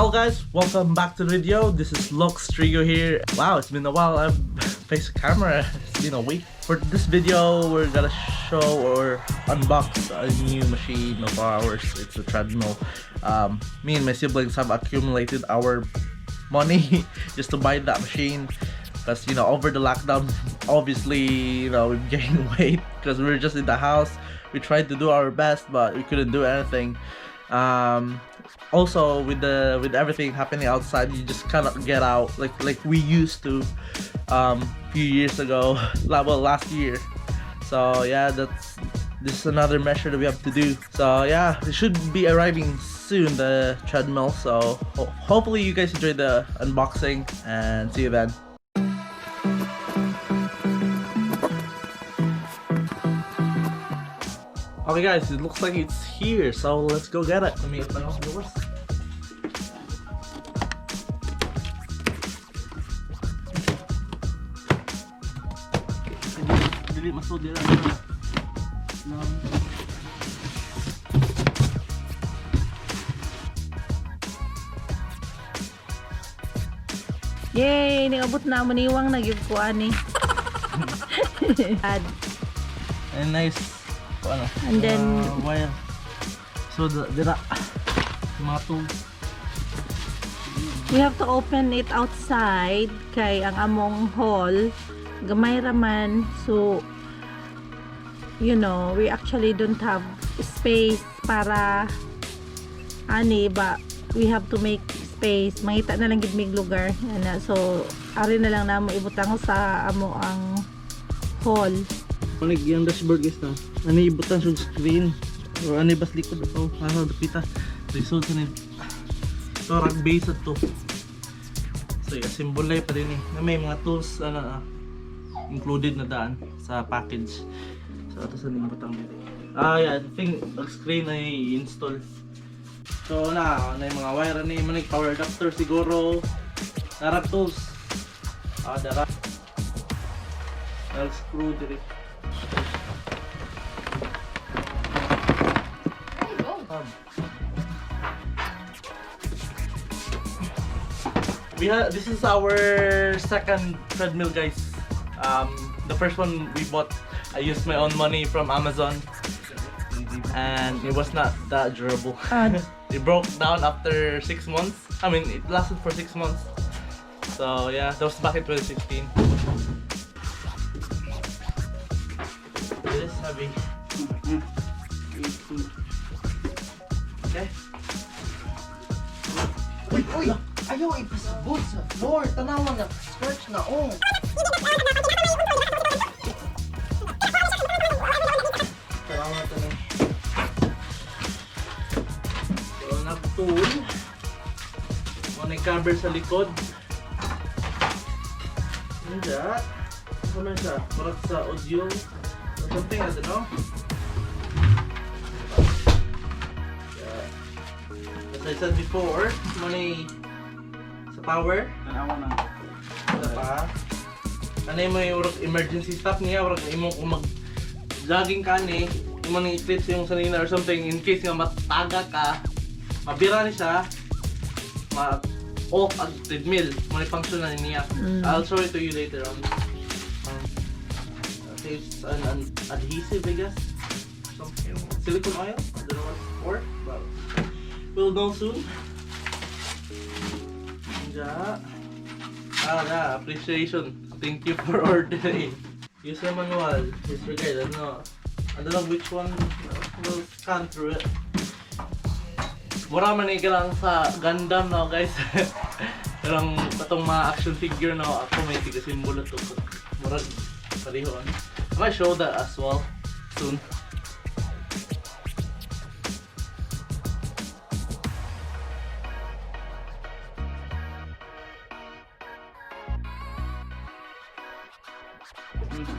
Hello guys, welcome back to the video. This is Lux Trigo here. Wow, it's been a while I've faced the camera. It's been a week. For this video, we're gonna show or unbox a new machine of ours. It's a treadmill. Me and my siblings have accumulated our money just to buy that machine. Because, you know, over the lockdown, obviously, you know, we've gained weight because we were just in the house. We tried to do our best, but we couldn't do anything. Also, with everything happening outside, you just cannot get out like we used to few years ago, well, last year. So yeah, this is another measure that we have to do. So yeah, it should be arriving soon, the treadmill. So hopefully you guys enjoyed the unboxing, and see you then. Okay guys, it looks like it's here, so let's go get it. Let me open up yours. Dili masud dira. Yay! Ningabot na mo niwang nagyug ko ani. And nice. Ano? And then wire. So dira mga tools. we have to open it outside kay ang among hall gamay raman, so you know, we actually don't have space para ani ba, we have to make space. Mangita na lang gid mig lugar ana, so ari na lang namo ibutang sa amo ang hall. Manig yung dashboard guys na. Ano ibutan sa screen or ano bas likod ito. Ano dapita. Result na ito rack base at to. So yeah, simbolay pa din na may mga tools included na daan sa package. So ito sa nimbutang dito. Yeah, I think ang screen ay install. So na yung mga wire ni manig power adapter siguro. Narag tools. Dara. Screw dito. This is our second treadmill, guys. The first one we bought, I used my own money from Amazon, and it was not that durable. It broke down after 6 months. I mean, it lasted for 6 months. So yeah, that was back in 2016. It is heavy. Okay. Uy! Ayaw ipasabot sa floor! Tanawan na scratch na Salamat na. So, nag-tool. May cover sa likod. Nandiyan. Ano man siya? Parang sa audio. Or something, I don't know. As I said before, money sa power. Tanawan na. Ano pa? Ano yung emergency stop niya? Or yung kung mag-jogging ka ni, yung mga i-clips yung sanina or something, in case nga mataga ka, mabira ni siya, ma-off ang treadmill, mga function na niya. I'll show it to you later on. It's an adhesive, I guess. Something. Silicone oil? I don't know what it's for, but we'll know soon. Appreciation. Thank you for ordering. User manual. User guide. I don't know which one. We'll scan through it. Mura man ka lang sa Gundam now, guys. Parang patong mga action figure na ako may tiga-simbolo to. Mura parehon. I might show that as well soon.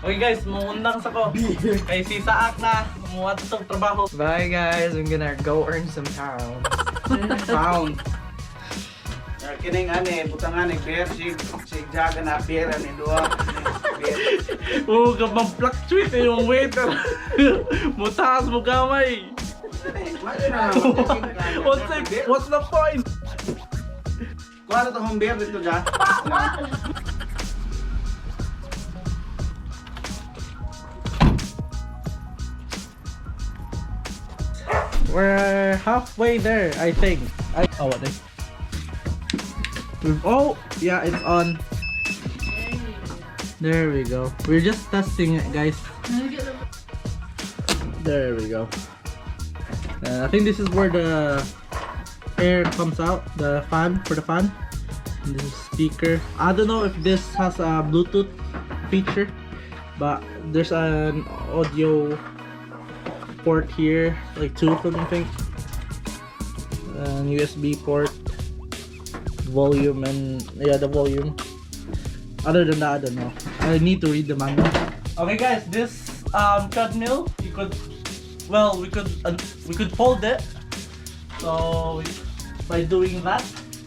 Okay guys, muundang sa ko. Kay si Saak na, muwat itong trabaho. Bye guys, I'm gonna go earn some pound. Kining ane, butang ane, bear, si jaga na pera ni Dua. Oo, kapag fluctuate yung waiter. Mutaas mo gamay. What's the point? Para to home beer dito ja. We're halfway there, I think. Oh, what? Oh, yeah, it's on. There we go. We're just testing it, guys. There we go. I think this is where the air comes out, the fan, for the fan. And this is speaker. I don't know if this has a Bluetooth feature, but there's an audio port here, like 2 of them, I think. And USB port, volume, and yeah, the volume. Other than that, I don't know. I need to read the manual. Okay, guys, this treadmill, we could fold it. So by doing that,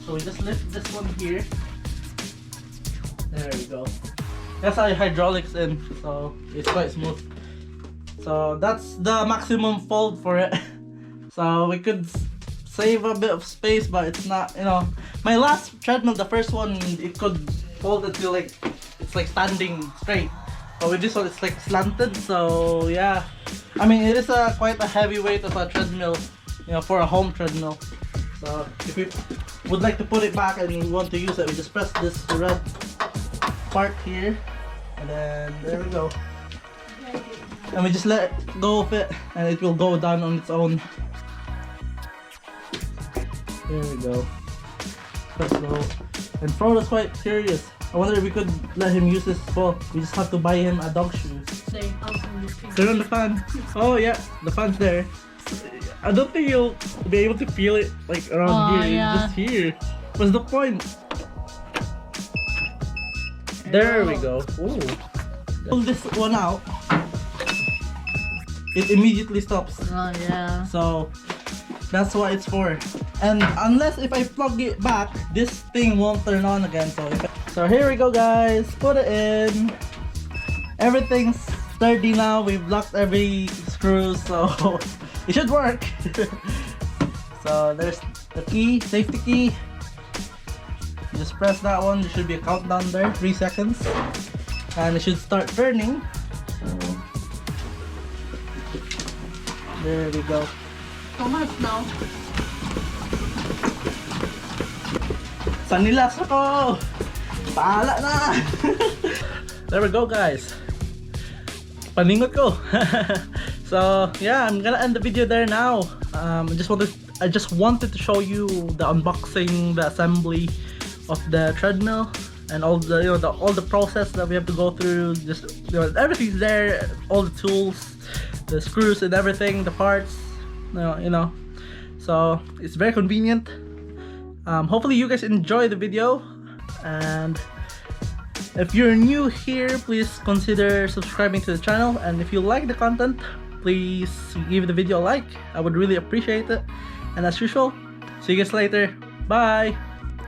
so we just lift this one here. There we go. That's our hydraulics in, so it's quite smooth. So that's the maximum fold for it. So we could save a bit of space, but it's not, you know. My last treadmill, the first one, it could fold until like it's like standing straight. But with this one, it's like slanted. So yeah, I mean, it is quite a heavy weight of a treadmill, you know, for a home treadmill. So if we would like to put it back and we want to use it, we just press this red part here, and then there we go. And we just let go of it, and it will go down on its own. There we go. Let's go. And Frodo's quite curious. I wonder if we could let him use this as well. We just have to buy him a dog shoe. Turn on the fan. Oh yeah, the fan's there. I don't think you'll be able to feel it like around here. Yeah. It's just here. What's the point? There we go. Ooh. Pull this one out. It immediately stops. Oh yeah. So that's what it's for. And unless if I plug it back, this thing won't turn on again. So here we go, guys. Put it in. Everything's sturdy now. We've locked every screw, so it should work. So there's the key, safety key. You just press that one. There should be a countdown there, 3 seconds, and it should start turning. There we go. How much now? Sanilas ako! Paala na! There we go, guys. Paningot ko. So yeah, I'm gonna end the video there now. I just wanted to show you the unboxing, the assembly of the treadmill, and all the, you know, all the process that we have to go through. Just, you know, everything's there, all the tools, the screws and everything, the parts, you know. So it's very convenient. Hopefully you guys enjoy the video, and if you're new here, please consider subscribing to the channel, and if you like the content, please give the video a like. I would really appreciate it. And as usual, see you guys later. Bye.